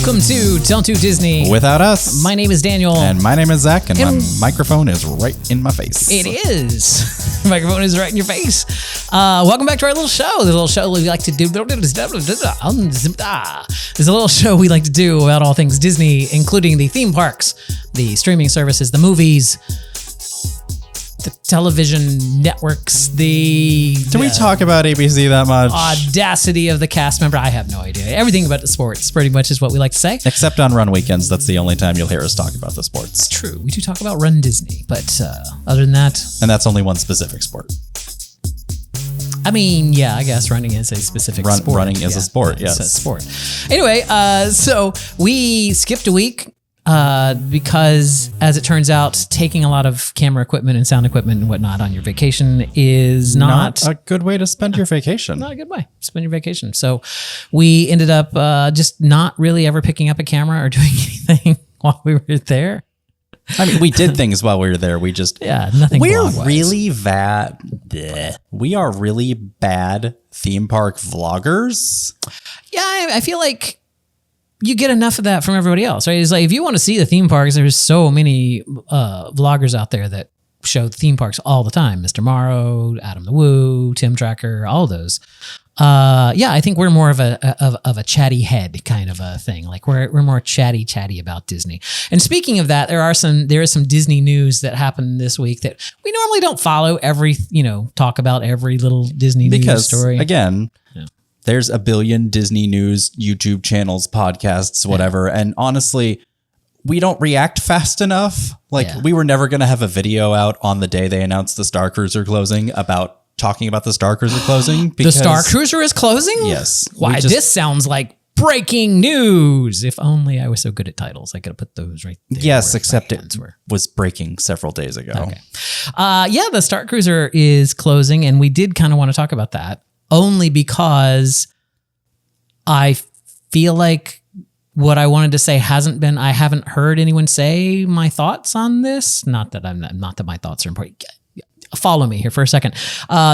Welcome to Don't Do Disney Without Us. My name is Daniel. And my name is Zach, and my microphone is right in my face. It is. The microphone is right in your face. Welcome back to our little show. The little show we like to do. There's a little show we like to do about all things Disney, including the theme parks, the streaming services, the movies, the television networks, Do we talk about ABC that much? Audacity of the cast member. I have no idea. Everything about the sports pretty much is what we like to say. Except on run weekends. That's the only time you'll hear us talk about the sports. True. We do talk about Run Disney, but other than that... And that's only one specific sport. I mean, yeah, I guess running is a specific sport. Running is a sport, yes. It's a sport. Anyway, so we skipped a week because, as it turns out, taking a lot of camera equipment and sound equipment and whatnot on your vacation is not a good way to spend your vacation. Not a good way to spend your vacation. So we ended up just not really ever picking up a camera or doing anything while we were there. I mean, we did things while we were there. We just nothing. We are really bad theme park vloggers. Yeah, I feel like you get enough of that from everybody else, right? It's like if you want to see the theme parks, there's so many vloggers out there that show theme parks all the time. Mr. Morrow, Adam the Woo, Tim Tracker, all those. I think we're more of a chatty head kind of a thing. Like we're more chatty about Disney. And speaking of that, there is some Disney news that happened this week that we normally don't follow talk about every little Disney news story. Again, there's a billion Disney news YouTube channels, podcasts, whatever. And honestly, we don't react fast enough. We were never going to have a video out on the day they announced the Starcruiser closing about talking about the Starcruiser closing. Because the Starcruiser is closing? Yes. Why, this sounds like breaking news. If only I was so good at titles, I could have put those right there. Yes, except it was breaking several days ago. Okay. The Starcruiser is closing, and we did kind of want to talk about that only because I feel like what I wanted to say I haven't heard anyone say my thoughts on this. Not that my thoughts are important. Follow me here for a second.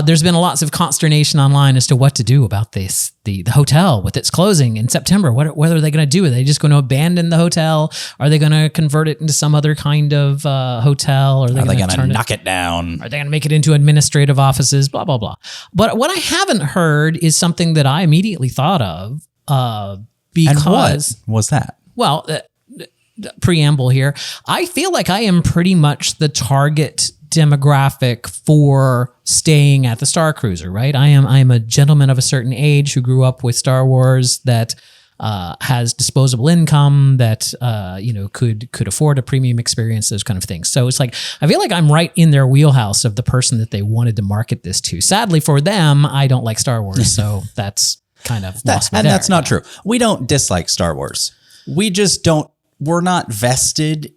There's been lots of consternation online as to what to do about this, the hotel with its closing in September. What are they going to do? Are they just going to abandon the hotel? Are they going to convert it into some other kind of hotel? Are they going to knock it down? Are they going to make it into administrative offices? Blah, blah, blah. But what I haven't heard is something that I immediately thought of because... And what was that? Well, preamble here. I feel like I am pretty much the target demographic for staying at the Starcruiser, right? I am a gentleman of a certain age who grew up with Star Wars that has disposable income that could afford a premium experience, those kind of things. So it's like I feel like I'm right in their wheelhouse of the person that they wanted to market this to. Sadly for them, I don't like Star Wars, so that's kind of lost me there. That's not true. We don't dislike Star Wars. We just don't. We're not vested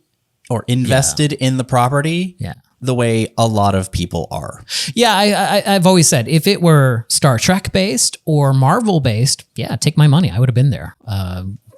or invested in the property. Yeah. The way a lot of people are. Yeah, I've always said if it were Star Trek based or Marvel based, take my money. I would have been there.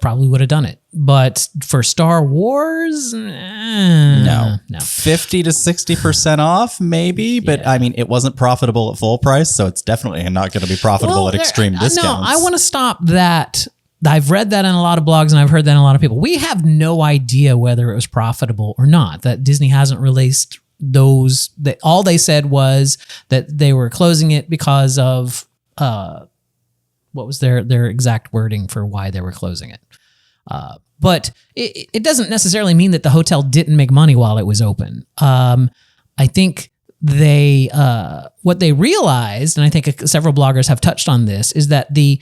Probably would have done it. But for Star Wars, no. 50 to 60% off, maybe. But I mean, it wasn't profitable at full price, so it's definitely not going to be profitable at extreme discounts. No, I want to stop that. I've read that in a lot of blogs and I've heard that in a lot of people. We have no idea whether it was profitable or not. That Disney hasn't released those. All they said was that they were closing it because of what was their exact wording for why they were closing it. But it doesn't necessarily mean that the hotel didn't make money while it was open. I think what they realized, and I think several bloggers have touched on this, is that the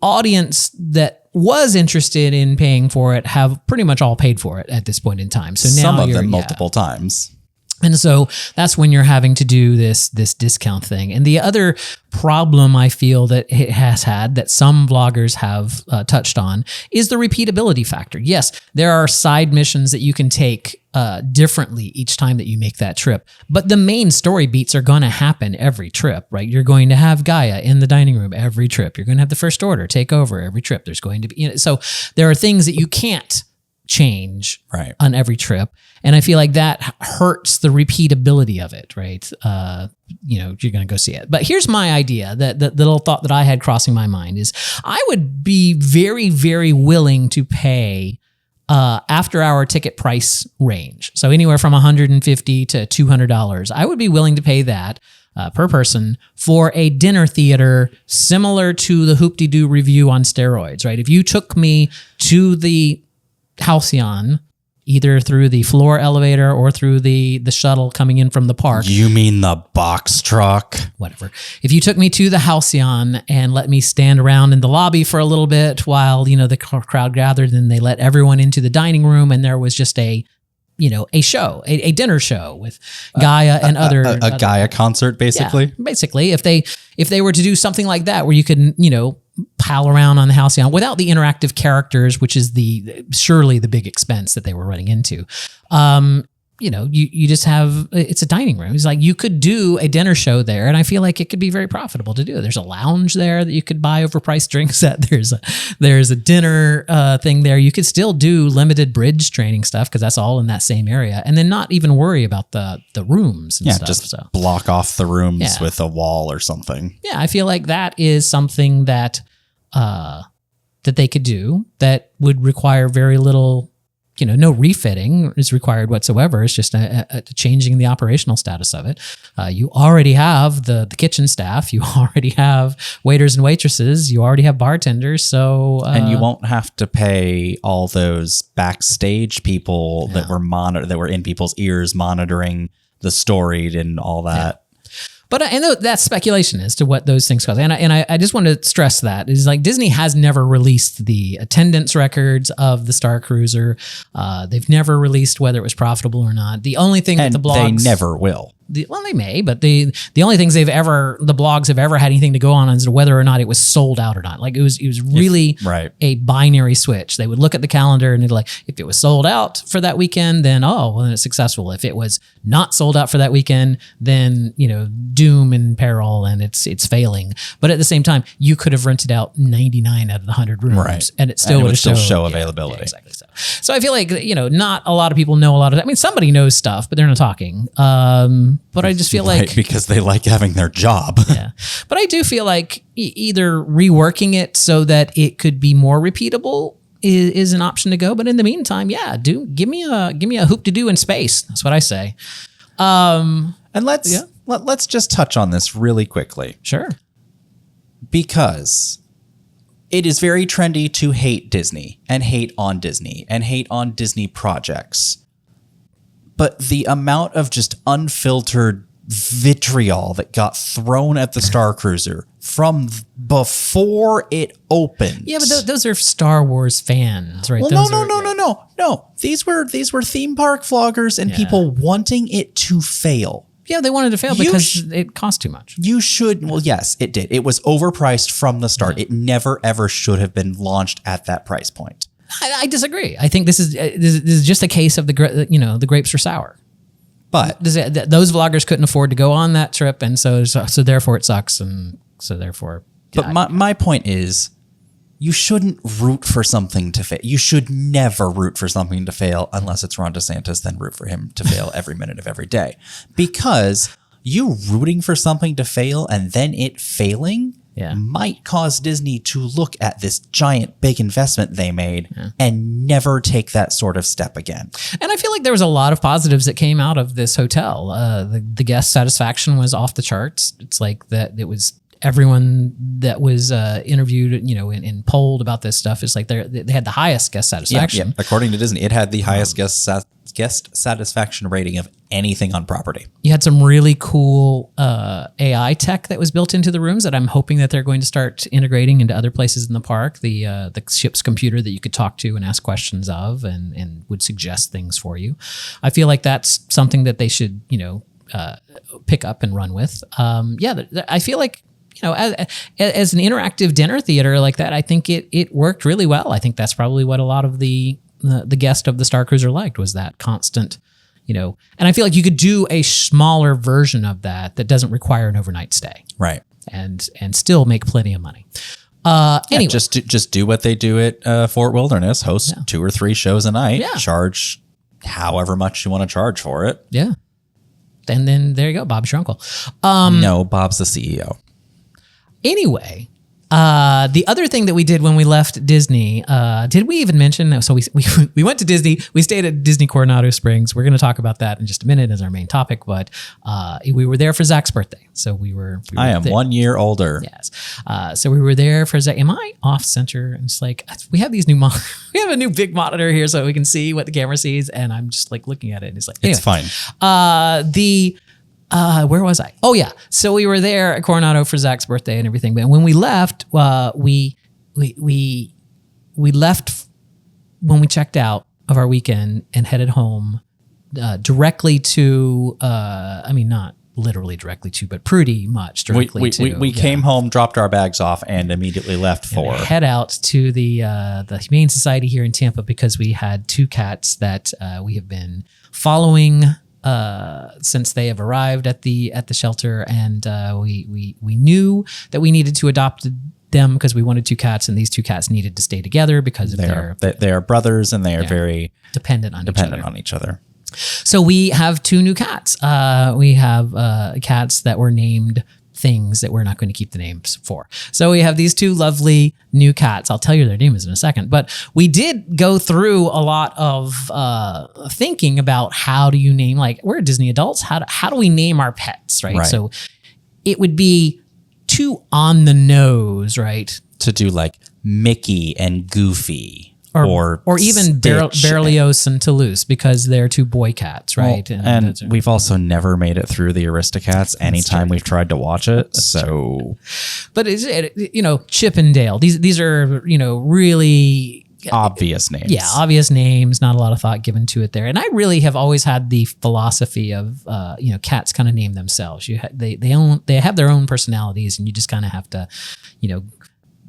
audience that was interested in paying for it have pretty much all paid for it at this point in time. So now some of them multiple times. And so that's when you're having to do this discount thing. And the other problem I feel that it has had that some vloggers have touched on is the repeatability factor. Yes, there are side missions that you can take differently each time that you make that trip. But the main story beats are going to happen every trip, right? You're going to have Gaia in the dining room every trip. You're going to have the First Order take over every trip. There's going to be, so there are things that you can't change Right. on every trip. And I feel like that hurts the repeatability of it, right? You're going to go see it. But here's my idea, that the little thought that I had crossing my mind is I would be very, very willing to pay after hour ticket price range. So anywhere from $150 to $200. I would be willing to pay that per person for a dinner theater similar to the Hoop-de-Doo review on steroids, right? If you took me to the Halcyon, either through the floor elevator or through the shuttle coming in from the park. You mean the box truck? Whatever. If you took me to the Halcyon and let me stand around in the lobby for a little bit while, the crowd gathered, then they let everyone into the dining room and there was just a show, a dinner show with Gaia and other Gaia concert, basically. Yeah, basically, if they were to do something like that, where you could, pal around on the Halcyon without the interactive characters, which is surely the big expense that they were running into. You just have, it's a dining room. It's like you could do a dinner show there, and I feel like it could be very profitable to do. There's a lounge there that you could buy overpriced drinks at. There's a dinner thing there. You could still do limited bridge training stuff because that's all in that same area, and then not even worry about the rooms and stuff. Just block off the rooms with a wall or something. Yeah, I feel like that is something that they could do that would require very little. No refitting is required whatsoever. It's just a changing the operational status of it. You already have the kitchen staff. You already have waiters and waitresses. You already have bartenders. So and you won't have to pay all those backstage people that were in people's ears monitoring the story and all that. Yeah. But I know that's speculation as to what those things cost. And I just want to stress that is like Disney has never released the attendance records of the Starcruiser. They've never released whether it was profitable or not. The only thing that the blogs... they never will. They may, but the only things the blogs have ever had anything to go on is whether or not it was sold out or not. Like it was really a binary switch. They would look at the calendar and they'd like, if it was sold out for that weekend, then then it's successful. If it was not sold out for that weekend, then doom and peril and it's failing. But at the same time, you could have rented out 99 out of the 100 rooms, and it still would show availability. Yeah, exactly. So I feel like not a lot of people know a lot of that. I mean, somebody knows stuff, but they're not talking. But I just feel like because they like having their job. Yeah, but I do feel like either reworking it so that it could be more repeatable is an option to go. But in the meantime, give me a Hoop-de-Doo in space. That's what I say. And let's just touch on this really quickly. Sure. Because it is very trendy to hate Disney and hate on Disney projects. But the amount of just unfiltered vitriol that got thrown at the Starcruiser from before it opened. Yeah, but those are Star Wars fans, right? Well, no. These were theme park vloggers and people wanting it to fail. Yeah, they wanted to fail because it cost too much. You should. Well, yes, it did. It was overpriced from the start. Yeah. It never, ever should have been launched at that price point. I disagree. I think this is just a case of the grapes are sour. But those vloggers couldn't afford to go on that trip, and so therefore it sucks, and so therefore. But my point is, you shouldn't root for something to fail. You should never root for something to fail unless it's Ron DeSantis. Then root for him to fail every minute of every day, because you rooting for something to fail and then it failing. Yeah. Might cause Disney to look at this giant big investment they made and never take that sort of step again. And I feel like there was a lot of positives that came out of this hotel. The guest satisfaction was off the charts. It's like that it was everyone that was interviewed, and polled about this stuff is like they had the highest guest satisfaction. Yeah. According to Disney, it had the highest guest satisfaction rating of anything on property. You had some really cool AI tech that was built into the rooms that I'm hoping that they're going to start integrating into other places in the park. The ship's computer that you could talk to and ask questions of and would suggest things for you. I feel like that's something that they should, pick up and run with. I feel like, as an interactive dinner theater like that, I think it worked really well. I think that's probably what a lot of the guest of the Starcruiser liked was that constant, and I feel like you could do a smaller version of that doesn't require an overnight stay. Right. And still make plenty of money. Anyway, just do what they do at Fort Wilderness. Host 2 or 3 shows a night. Yeah. Charge however much you want to charge for it. Yeah. And then there you go. Bob's your uncle. No, Bob's the CEO. Anyway, the other thing that we did when we left Disney, did we even mention? No, so we went to Disney. We stayed at Disney Coronado Springs. We're going to talk about that in just a minute as our main topic. But we were there for Zach's birthday, so we were I am there. 1 year older. Yes. So we were there for Zach. Am I off center? And it's like we have these new we have a new big monitor here so we can see what the camera sees, and I'm just like looking at it. And it's like anyway, It's fine. Where was I? Oh yeah. So we were there at Coronado for Zach's birthday and everything. But when we left, we left when we checked out of our weekend and headed home directly to. I mean, not literally directly to, but pretty much directly to. We came home, dropped our bags off, and immediately left for head out to the Humane Society here in Tampa because we had 2 cats that we have been following. Since they have arrived at the shelter, and we knew that we needed to adopt them because we wanted 2 cats, and these 2 cats needed to stay together because of they are brothers, and they are very dependent on each other. So we have 2 new cats. We have cats that were named things that we're not going to keep the names for. So we have these 2 lovely new cats. I'll tell you their names in a second, but we did go through a lot of thinking about how do you name, like we're Disney adults. How do we name our pets? Right. So it would be too on the nose, right? To do like Mickey and Goofy. Or even Berlioz and Toulouse because they're 2 boy cats, right? Well, and we've also never made it through the Aristocats anytime we've tried to watch it. But it's Chip and Dale. These are really obvious names. Yeah, obvious names. Not a lot of thought given to it there. And I really have always had the philosophy of cats kind of name themselves. They have their own personalities, and you just kind of have to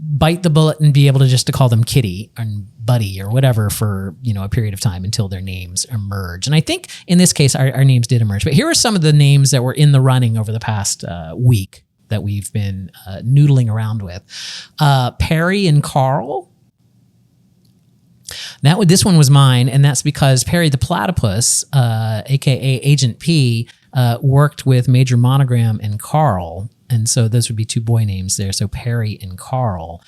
bite the bullet and be able to call them Kitty and Buddy or whatever for, a period of time until their names emerge. And I think in this case, our names did emerge. But here are some of the names that were in the running over the past week that we've been noodling around with. Perry and Carl. This one was mine, and that's because Perry the Platypus, aka Agent P, worked with Major Monogram and Carl. And so those would be 2 boy names there. So Perry and Carl.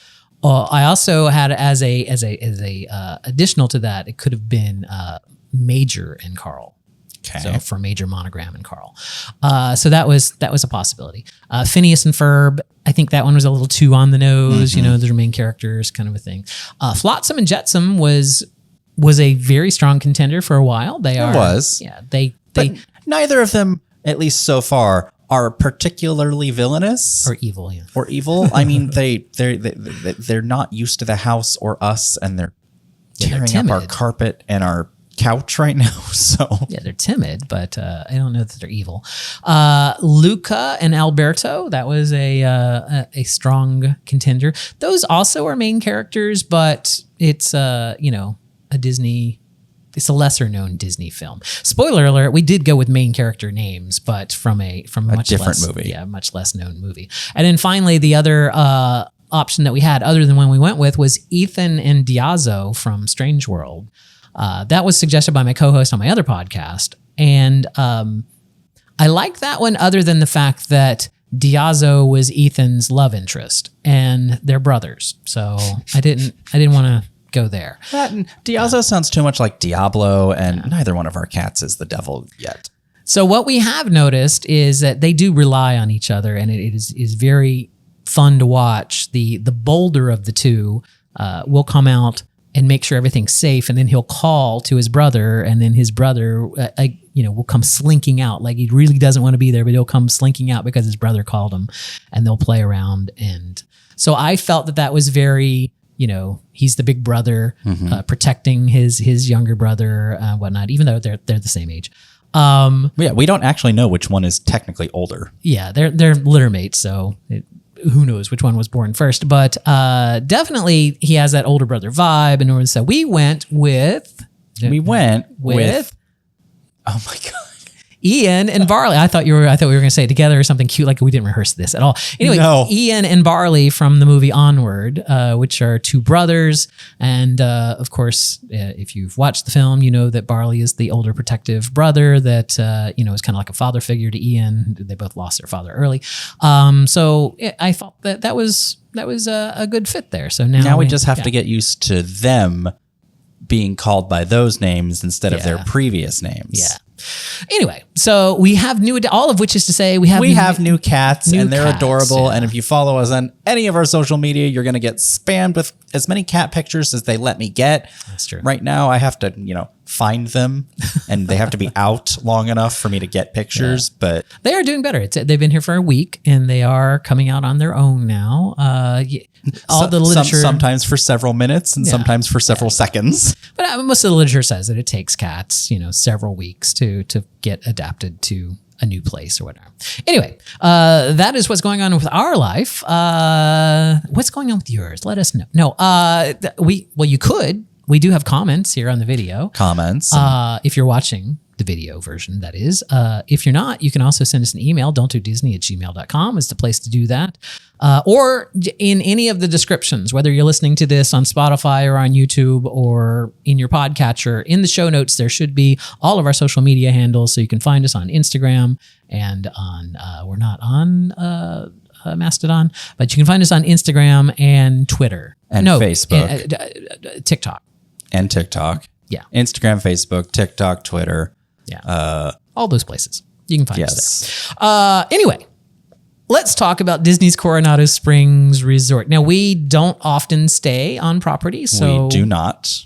I also had as a additional to that, it could have been Major and Carl. Okay. So for Major Monogram and Carl. So that was a possibility. Phineas and Ferb. I think that one was a little too on the nose. Mm-hmm. Those are main characters, kind of a thing. Flotsam and Jetsam was a very strong contender for a while. It was. Yeah. But neither of them, at least so far, are particularly villainous or evil. Yeah. Or evil. I mean, they're not used to the house or us, and they're tearing up our carpet and our couch right now. So yeah, they're timid, but I don't know that they're evil. Luca and Alberto, that was a strong contender. Those also are main characters, but it's a Disney. It's a lesser known Disney film. Spoiler alert, we did go with main character names, but from a much different less, movie. Yeah, much less known movie. And then finally, the other option that we had, other than one we went with, was Ethan and Diazo from Strange World. That was suggested by my co-host on my other podcast. And I like that one other than the fact that Diazo was Ethan's love interest and they're brothers. So I didn't want to go there. That and Diazo sounds too much like Diablo, and neither one of our cats is the devil yet. So what we have noticed is that they do rely on each other, and it is very fun to watch. The bolder of the 2 will come out and make sure everything's safe, and then he'll call to his brother, and then his brother will come slinking out. Like he really doesn't want to be there, but he'll come slinking out because his brother called him, and they'll play around. And so I felt that was very, he's the big brother, protecting his younger brother, whatnot, even though they're the same age. We don't actually know which one is technically older. Yeah, they're litter mates, so who knows which one was born first. But definitely he has that older brother vibe. And so we went with... Oh my God. Ian and Barley. I thought we were going to say it together or something cute, like we didn't rehearse this at all. Anyway, No. Ian and Barley from the movie Onward, which are two brothers. And of course, if you've watched the film, you know that Barley is the older protective brother that, is kind of like a father figure to Ian. They both lost their father early. So I thought that was a good fit there. So now we just have to get used to them being called by those names instead of their previous names. Yeah. Anyway, so we have all of which is to say we have new cats and they're adorable. Yeah. And if you follow us on any of our social media, you're going to get spammed with as many cat pictures as they let me get. That's true. Right now, I have to, find them and they have to be out long enough for me to get pictures, but they are doing better. They've been here for a week and they are coming out on their own now. All the literature, sometimes for several minutes and sometimes for several seconds. But most of the literature says that it takes cats, several weeks to get adapted to a new place or whatever. Anyway, that is what's going on with our life. What's going on with yours? Let us know. No, you could. We do have comments here on the video. Comments. If you're watching the video version, that is. If you're not, you can also send us an email. don'tdodisney@gmail.com is the place to do that. Or in any of the descriptions, whether you're listening to this on Spotify or on YouTube or in your podcatcher, in the show notes, there should be all of our social media handles. So you can find us on Instagram and on, we're not on Mastodon, but you can find us on Instagram and Twitter. And Facebook. TikTok. And TikTok. Yeah. Instagram, Facebook, TikTok, Twitter. Yeah. All those places. You can find us there. Anyway, let's talk about Disney's Coronado Springs Resort. Now, we don't often stay on property, so... We do not.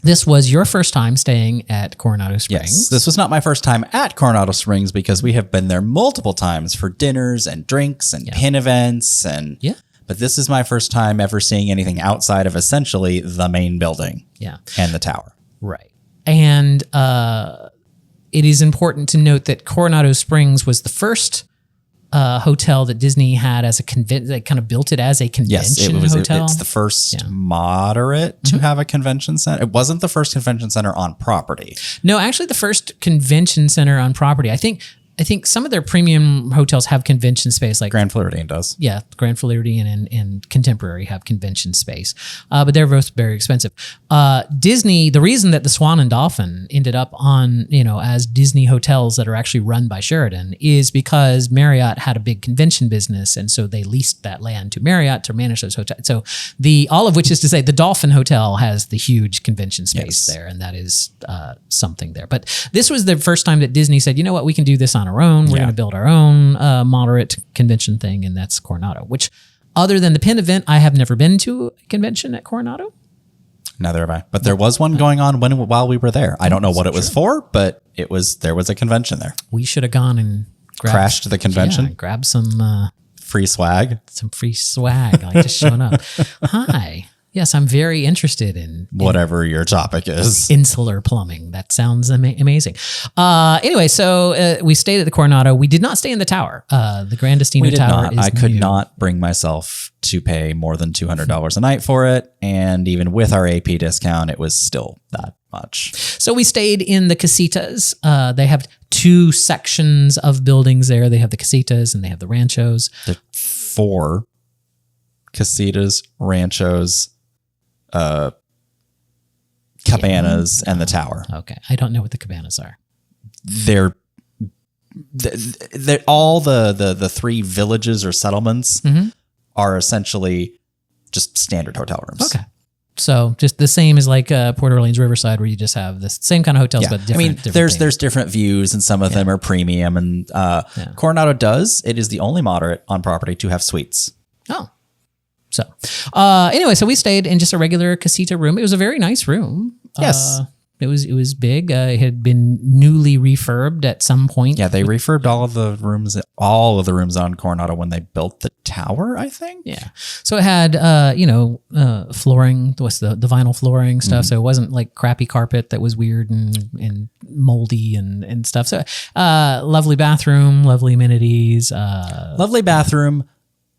This was your first time staying at Coronado Springs. Yes, this was not my first time at Coronado Springs because we have been there multiple times for dinners and drinks and pin events. But this is my first time ever seeing anything outside of essentially the main building and the tower. Right. And it is important to note that Coronado Springs was the first hotel that Disney had as a convention. They kind of built it as a convention hotel. It's the first moderate to have a convention center. It wasn't the first convention center on property. No, actually the first convention center on property. I think some of their premium hotels have convention space, like Grand Floridian does. Yeah, Grand Floridian and Contemporary have convention space, but they're both very expensive. Disney, the reason that the Swan and Dolphin ended up on, as Disney hotels that are actually run by Sheraton is because Marriott had a big convention business, and so they leased that land to Marriott to manage those hotels. So all of which is to say the Dolphin Hotel has the huge convention space there, and that is something there. But this was the first time that Disney said, you know what, we can do this on our own. We're going to build our own moderate convention thing, and that's Coronado, which other than the pin event, I have never been to a convention at Coronado. Neither have I. But there was one going on while we were there. I don't know what it was for, but there was a convention there. We should have gone and crashed the convention. Yeah, grab some free swag. Some free swag, like just showing up. Hi. Yes, I'm very interested in whatever your topic is. Insular plumbing. That sounds amazing. Anyway, so we stayed at the Coronado. We did not stay in the tower. The Grand Destino Tower is I could not bring myself to pay more than $200 a night for it. And even with our AP discount, it was still that much. So we stayed in the Casitas. They have two sections of buildings there. They have the Casitas and they have the Ranchos. There are 4 Casitas, Ranchos, cabanas, and the tower. Okay. I don't know what the cabanas are. They're all the 3 villages or settlements are essentially just standard hotel rooms. Okay. So just the same as like Port Orleans Riverside, where you just have the same kind of hotels, but different. There's different views, and some of them are premium. And Coronado does. It is the only moderate on property to have suites. Oh. So anyway, so we stayed in just a regular Casita room. It was a very nice room. Yes. It was big. It had been newly refurbed at some point. Yeah, they refurbed all of the rooms on Coronado when they built the tower, I think. Yeah. So it had flooring, what's the vinyl flooring stuff. So it wasn't like crappy carpet that was weird and moldy and stuff. So lovely bathroom, lovely amenities. Lovely bathroom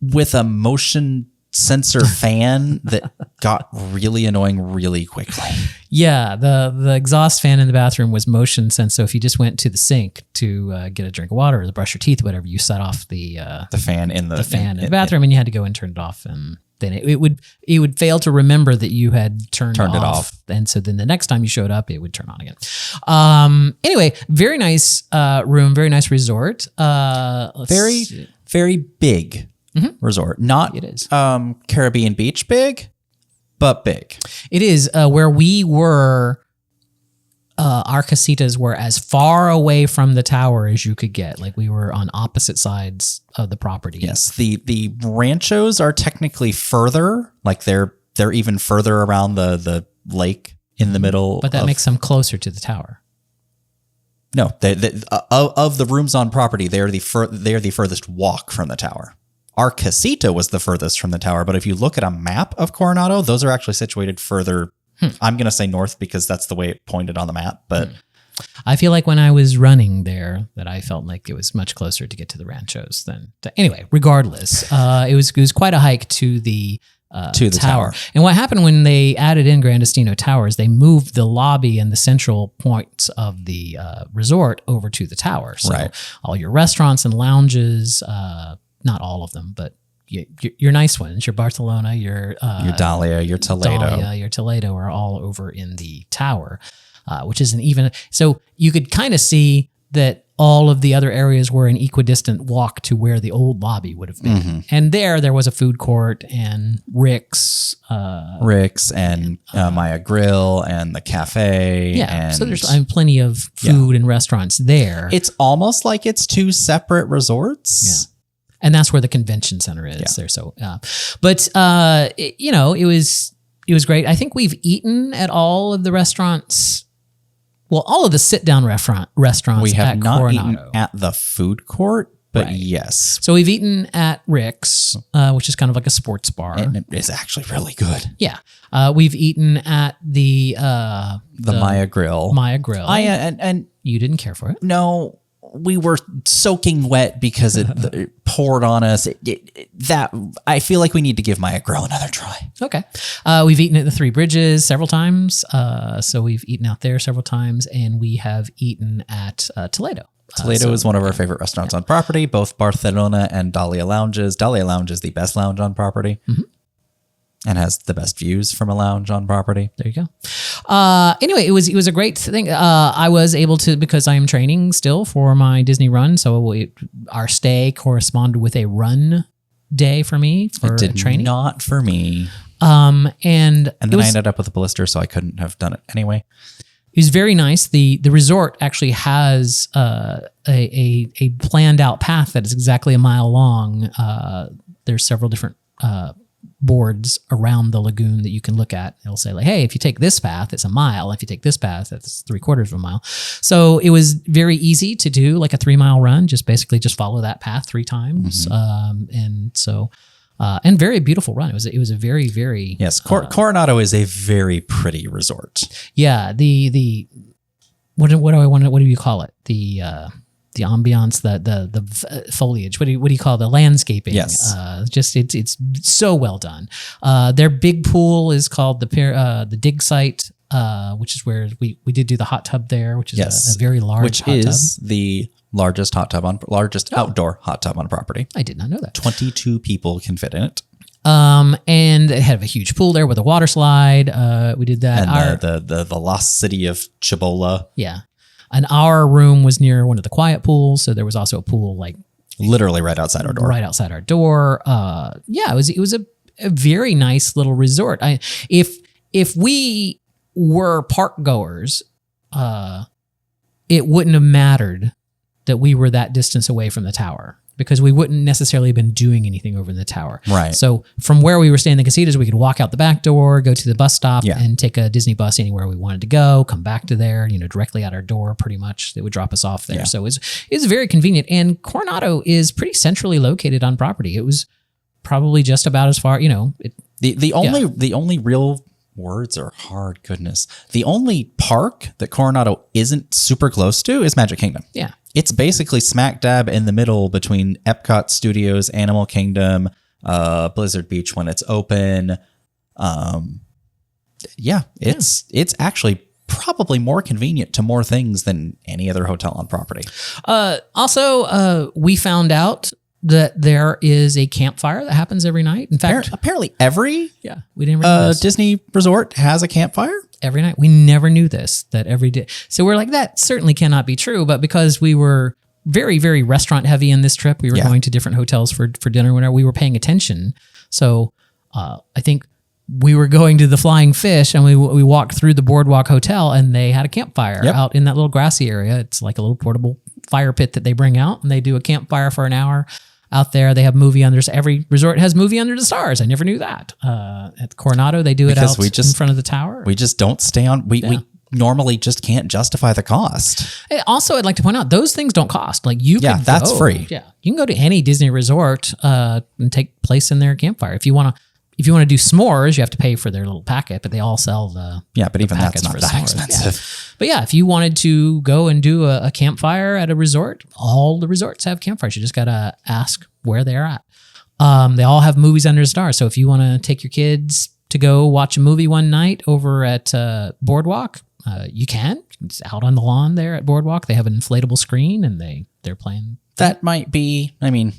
with a motion sensor fan that got really annoying really quickly. Yeah, the exhaust fan in the bathroom was motion sense. So if you just went to the sink to get a drink of water or to brush your teeth, whatever, you set off the fan in the bathroom, and you had to go and turn it off, and then it would fail to remember that you had turned it off, and so then the next time you showed up, it would turn on again. Anyway, very nice room, very nice resort. Very big resort. Not it is Caribbean beach big, but big. It is where we were. Our casitas were as far away from the tower as you could get. Like we were on opposite sides of the property. Yes, the ranchos are technically further. Like they're even further around the lake in the middle. But that makes them closer to the tower. No, of the rooms on property, they are the furthest walk from the tower. Our casita was the furthest from the tower, but if you look at a map of Coronado, those are actually situated further. I'm going to say north because that's the way it pointed on the map, but I feel like when I was running there that I felt like it was much closer to get to the ranchos than anyway, regardless, it was quite a hike to the tower. And what happened when they added in Grandestino Towers, they moved the lobby and the central points of the resort over to the tower. So all your restaurants and lounges, not all of them, but your nice ones, your Barcelona, your Dahlia, your Toledo. Your Toledo are all over in the tower, which isn't even, so you could kind of see that all of the other areas were an equidistant walk to where the old lobby would have been. And there was a food court and Rick's and Maya Grill and the cafe. Yeah, and so there's plenty of food and restaurants there. It's almost like it's two separate resorts. Yeah. And that's where the convention center is there. So, but it was great. I think we've eaten at all of the restaurants. Well, all of the sit-down restaurants. We have at not Coronado. eaten at the food court, but yes. So we've eaten at Rick's, which is kind of like a sports bar. And it is actually really good. Yeah. we've eaten at the Maya Grill. And you didn't care for it. No, we were soaking wet because it poured on us. That I feel like we need to give Maya Grill another try. Okay. We've eaten at the Three Bridges several times. So we've eaten out there several times, and we have eaten at Toledo. Toledo is one of our favorite restaurants on property, both Barcelona and Dahlia Lounges. Dahlia Lounge is the best lounge on property and has the best views from a lounge on property. There you go. Anyway, it was a great thing. I was able to, because I am training still for my Disney run, so our stay corresponded with a run day for me for training. Not for me. And then I ended up with a blister, so I couldn't have done it anyway. It was very nice. The resort actually has a planned out path that is exactly a mile long. There's several different boards around the lagoon that you can look at. It'll say like, hey, if you take this path, it's a mile. If you take this path, that's 3/4 of a mile. So it was very easy to do like a 3-mile run. Just follow that path 3 times. And very beautiful run. It was a very, very yes. Coronado is a very pretty resort. Yeah. What do you call it? The ambiance, the foliage. What do you call it? The landscaping? Yes. It's so well done. Their big pool is called the dig site, which is where we did do the hot tub there, which is a very large hot tub. Which is the largest outdoor hot tub on property. I did not know that. 22 people can fit in it. And it had a huge pool there with a water slide. We did that. And the lost city of Cibola. Yeah. And our room was near one of the quiet pools, so there was also a pool like literally right outside our door. Right outside our door. It was a very nice little resort. If we were park goers, it wouldn't have mattered that we were that distance away from the tower, because we wouldn't necessarily have been doing anything over in the tower. Right. So from where we were staying in the casitas, we could walk out the back door, go to the bus stop, and take a Disney bus anywhere we wanted to go, come back to there, directly at our door, pretty much. They would drop us off there. Yeah. So it's very convenient. And Coronado is pretty centrally located on property. It was probably just about as far, The only real words are hard, goodness. The only park that Coronado isn't super close to is Magic Kingdom. Yeah. It's basically smack dab in the middle between Epcot Studios, Animal Kingdom, Blizzard Beach when it's open. It's actually probably more convenient to more things than any other hotel on property. Also, we found out that there is a campfire that happens every night. In fact, apparently every we didn't know this. Disney resort has a campfire Every night. We never knew this, that every day. So we're like, that certainly cannot be true. But because we were very, very restaurant heavy in this trip, we were going to different hotels for dinner whenever we were paying attention. So I think we were going to the Flying Fish and we walked through the Boardwalk Hotel and they had a campfire out in that little grassy area. It's like a little portable fire pit that they bring out and they do a campfire for an hour out there. They have movie under. Every resort has movie under the stars. I never knew that. At Coronado, they do it out in front of the tower. We just don't stay on. We normally just can't justify the cost. Also, I'd like to point out those things don't cost. Like you can that's free. Yeah, you can go to any Disney resort and take place in their campfire. If you want to do s'mores, you have to pay for their little packet, but they all sell the but even that's not that s'mores. expensive. Yeah. But yeah, if you wanted to go and do a campfire at a resort, all the resorts have campfires. You just gotta ask where they're at. They all have movies under the stars. So if you want to take your kids to go watch a movie one night over at Boardwalk, you can. It's out on the lawn there at Boardwalk. They have an inflatable screen and they're playing. That might be. I mean.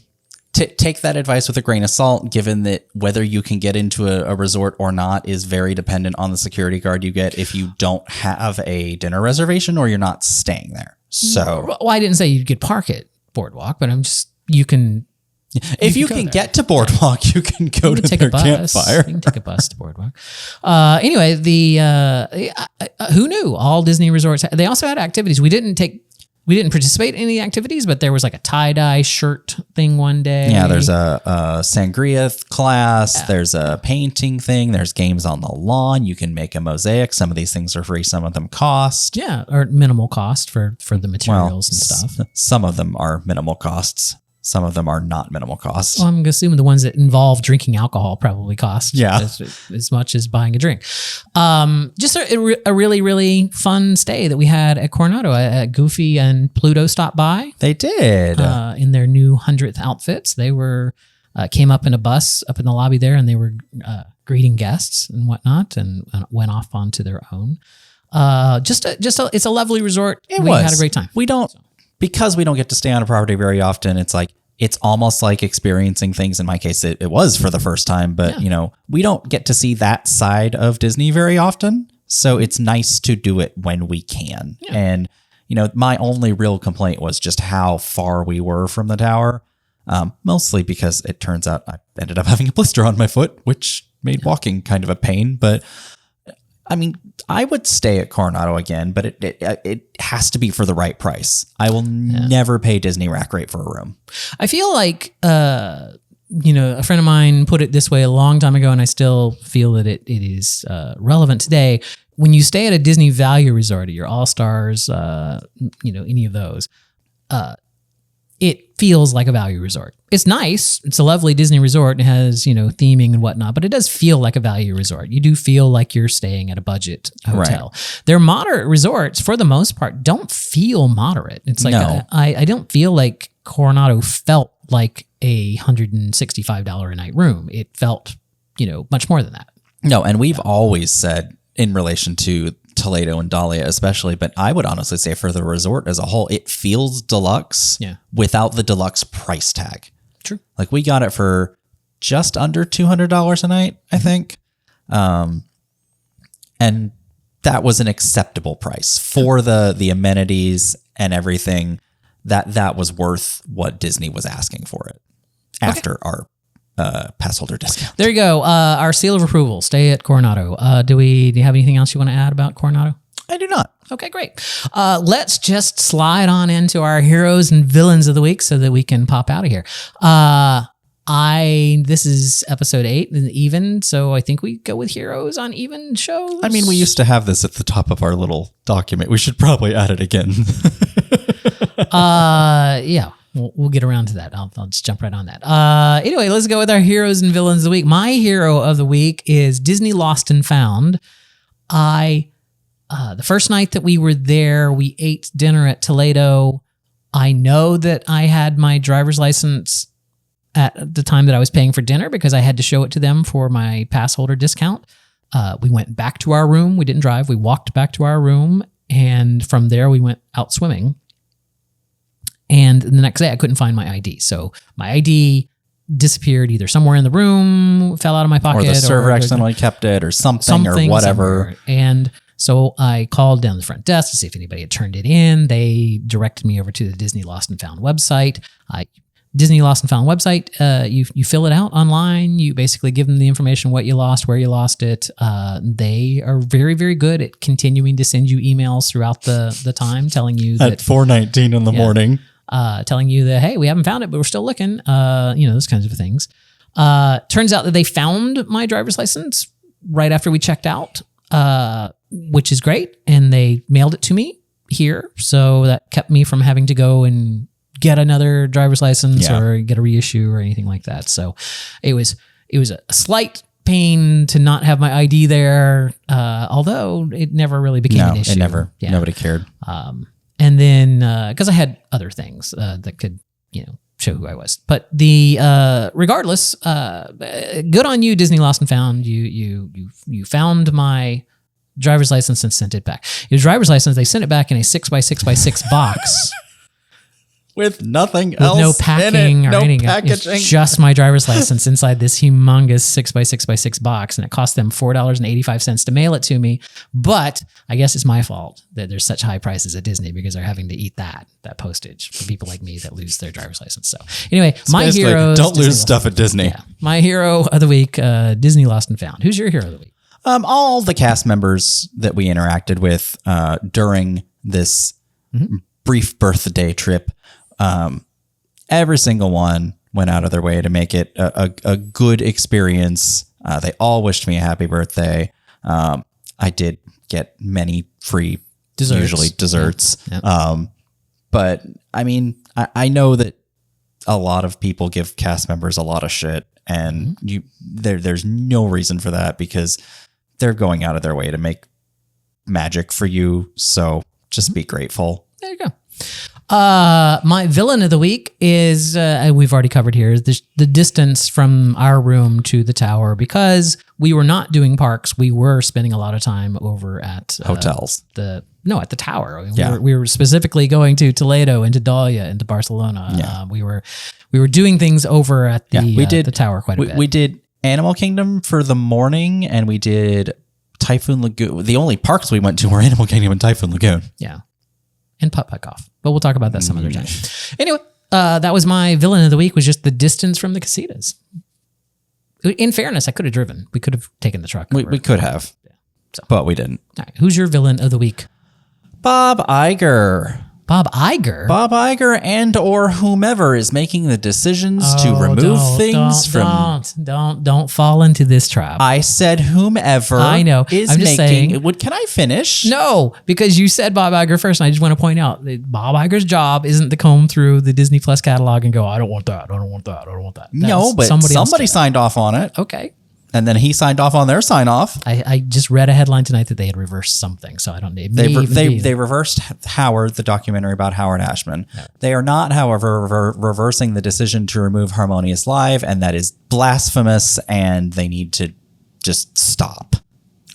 Take that advice with a grain of salt, given that whether you can get into a resort or not is very dependent on the security guard you get if you don't have a dinner reservation or you're not staying there. So, well, I didn't say you could park at Boardwalk, but you can. If you can get to Boardwalk, you can go to their campfire. You can take a bus to Boardwalk. Anyway, who knew? All Disney resorts. They also had activities. We didn't participate in any activities, but there was like a tie-dye shirt thing one day. Yeah, there's a sangria class. Yeah. There's a painting thing. There's games on the lawn. You can make a mosaic. Some of these things are free. Some of them cost. Yeah, or minimal cost for the materials and stuff. Some of them are minimal costs. Some of them are not minimal costs. Well, I'm assuming the ones that involve drinking alcohol probably cost as much as buying a drink. Just a really, really fun stay that we had at Coronado. Goofy and Pluto stopped by. They did. In their new 100th outfits. They came up in a bus up in the lobby there and they were greeting guests and whatnot and went off onto their own. It's a lovely resort. We had a great time. Because we don't get to stay on a property very often, it's almost like experiencing things. In my case, it was for the first time, but we don't get to see that side of Disney very often. So it's nice to do it when we can. Yeah. And, my only real complaint was just how far we were from the tower. Mostly because it turns out I ended up having a blister on my foot, which made walking kind of a pain. But I mean, I would stay at Coronado again, but it has to be for the right price. I will never pay Disney rack rate for a room. I feel like, a friend of mine put it this way a long time ago, and I still feel that it is relevant today. When you stay at a Disney Value Resort, at your All-Stars, any of those, it feels like a value resort. It's nice. It's a lovely Disney resort. It has, theming and whatnot, but it does feel like a value resort. You do feel like you're staying at a budget hotel. Right. Their moderate resorts, for the most part, don't feel moderate. It's like, I don't feel like Coronado felt like a $165 a night room. It felt, much more than that. No, and we've always said in relation to Toledo and Dahlia especially, but I would honestly say for the resort as a whole, it feels deluxe without the deluxe price tag. True. Like we got it for just under $200 a night, I think. And that was an acceptable price for the amenities and everything. That was worth what Disney was asking for it after our pass holder discount. There you go. Our seal of approval. Stay at Coronado. Do you have anything else you want to add about Coronado? I do not. Okay, great. Let's just slide on into our heroes and villains of the week so that we can pop out of here. This is episode 8 and even, so I think we go with heroes on even shows. I mean, we used to have this at the top of our little document. We should probably add it again. Yeah. We'll get around to that. I'll just jump right on that. Anyway, let's go with our heroes and villains of the week. My hero of the week is Disney Lost and Found. The first night that we were there, we ate dinner at Toledo. I know that I had my driver's license at the time that I was paying for dinner because I had to show it to them for my pass holder discount. We went back to our room. We didn't drive. We walked back to our room. And from there, we went out swimming. And the next day, I couldn't find my ID. So my ID disappeared either somewhere in the room, fell out of my pocket. Or the server accidentally kept it or something or whatever. Somewhere. And so I called down the front desk to see if anybody had turned it in. They directed me over to the Disney Lost and Found website. Disney Lost and Found website, you fill it out online. You basically give them the information, what you lost, where you lost it. They are very, very good at continuing to send you emails throughout the time telling you that... At 4:19 in the morning. Telling you that, hey, we haven't found it, but we're still looking. Those kinds of things. Turns out that they found my driver's license right after we checked out, which is great. And they mailed it to me here. So that kept me from having to go and get another driver's license or get a reissue or anything like that. So it was a slight pain to not have my ID there, although it never really became an issue. It never. Yeah. Nobody cared. And then because I had other things that could, show who I was. But regardless, good on you, Disney Lost and Found. You found my driver's license and sent it back. Your driver's license, they sent it back in a 6x6x6 box. With nothing with else no packing in it, or no anything. packaging. It's just my driver's license inside this humongous 6x6x6 box, and it cost them $4.85 to mail it to me. But I guess it's my fault that there's such high prices at Disney because they're having to eat that postage for people like me that lose their driver's license. So anyway, my hero. Don't lose stuff at Disney. Yeah, my hero of the week, Disney Lost and Found. Who's your hero of the week? All the cast members that we interacted with during this brief birthday trip. Every single one went out of their way to make it a good experience. They all wished me a happy birthday. I did get many free desserts. Yep. But I mean, I know that a lot of people give cast members a lot of shit, and there's no reason for that because they're going out of their way to make magic for you. So just be grateful. There you go. My villain of the week is, we've already covered here, is the distance from our room to the tower. Because we were not doing parks, we were spending a lot of time over at hotels. At the tower. We were specifically going to Toledo and to Dahlia and to Barcelona. Yeah. We were doing things over at the tower quite a bit. We did Animal Kingdom for the morning, and we did Typhoon Lagoon. The only parks we went to were Animal Kingdom and Typhoon Lagoon. Yeah. And Putt-Putt-Cough. But we'll talk about that some other time. Anyway, that was my villain of the week, was just the distance from the casitas. In fairness, I could have driven. We could have taken the truck. We could have, but we didn't. All right. Who's your villain of the week? Bob Iger. Bob Iger? Bob Iger and or whomever is making the decisions to remove things from... Don't fall into this trap. I said whomever I know. is I'm just making... saying, Can I finish? No, because you said Bob Iger first, and I just want to point out that Bob Iger's job isn't to comb through the Disney Plus catalog and go, I don't want that, I don't want that, I don't want that. No, but somebody signed off on it. Okay. And then he signed off on their sign off. I just read a headline tonight that they had reversed something, so I don't need. They reversed Howard, the documentary about Howard Ashman. No. They are not, however, reversing the decision to remove Harmonious Live, and that is blasphemous. And they need to just stop.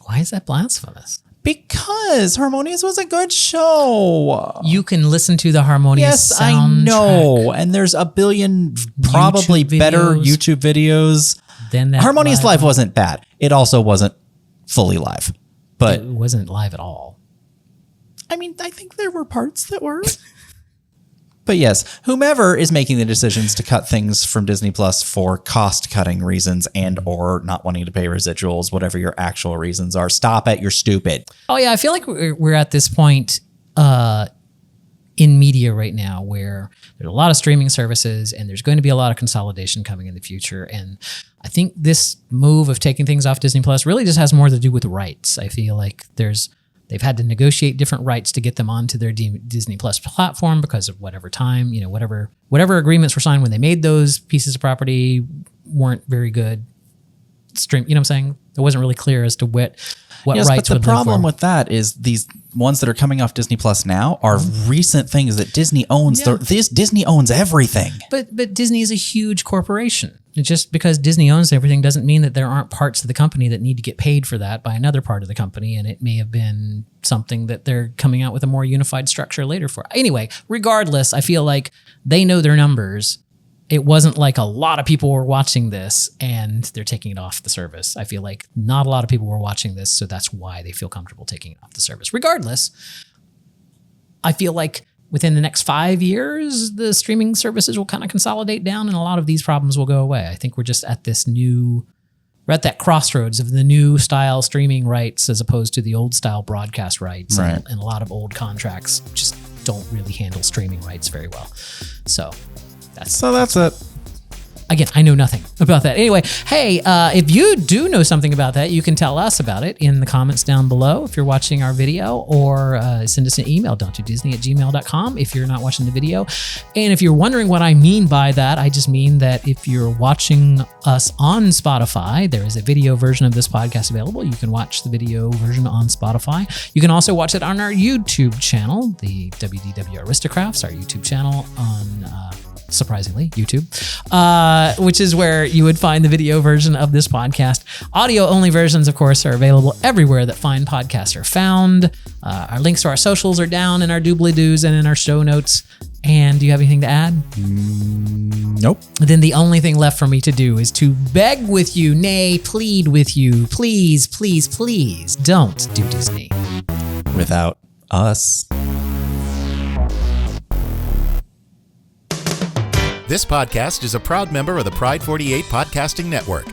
Why is that blasphemous? Because Harmonious was a good show. You can listen to the Harmonious soundtrack. I know, and there's a billion probably better YouTube videos. Then that Harmonious Live wasn't bad. It also wasn't fully live, but it wasn't live at all. I mean, I think there were parts that were. But yes, whomever is making the decisions to cut things from Disney Plus for cost-cutting reasons and or not wanting to pay residuals, whatever your actual reasons are, stop it. You're stupid. Oh yeah, I feel like we're at this point in media right now where there's a lot of streaming services and there's going to be a lot of consolidation coming in the future. And I think this move of taking things off Disney Plus really just has more to do with rights. I feel like they've had to negotiate different rights to get them onto their Disney Plus platform because of whatever time, whatever agreements were signed when they made those pieces of property weren't very good. You know what I'm saying? It wasn't really clear as to what rights. But the problem with that is these ones that are coming off Disney Plus now are recent things that Disney owns. Yeah. Disney owns everything. But Disney is a huge corporation. Just because Disney owns everything doesn't mean that there aren't parts of the company that need to get paid for that by another part of the company, and it may have been something that they're coming out with a more unified structure later for. Anyway, regardless, I feel like they know their numbers. It wasn't like a lot of people were watching this and they're taking it off the service. I feel like not a lot of people were watching this, so that's why they feel comfortable taking it off the service. Regardless, I feel like within the next 5 years, the streaming services will kind of consolidate down and a lot of these problems will go away. I think we're just at we're at that crossroads of the new style streaming rights as opposed to the old style broadcast rights. Right. And a lot of old contracts just don't really handle streaming rights very well. So that's it. Again, I know nothing about that. Anyway, hey, if you do know something about that, you can tell us about it in the comments down below if you're watching our video, or send us an email, don'tdodisney@gmail.com if you're not watching the video. And if you're wondering what I mean by that, I just mean that if you're watching us on Spotify, there is a video version of this podcast available. You can watch the video version on Spotify. You can also watch it on our YouTube channel, the WDW Aristocrats, our YouTube channel on surprisingly, YouTube, which is where you would find the video version of this podcast. Audio-only versions, of course, are available everywhere that fine podcasts are found. Our links to our socials are down in our doobly-doos and in our show notes. And do you have anything to add? Nope. Then the only thing left for me to do is to beg with you, nay, plead with you, please, please, please, don't do Disney without us. This podcast is a proud member of the Pride 48 Podcasting Network.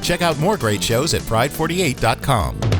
Check out more great shows at pride48.com.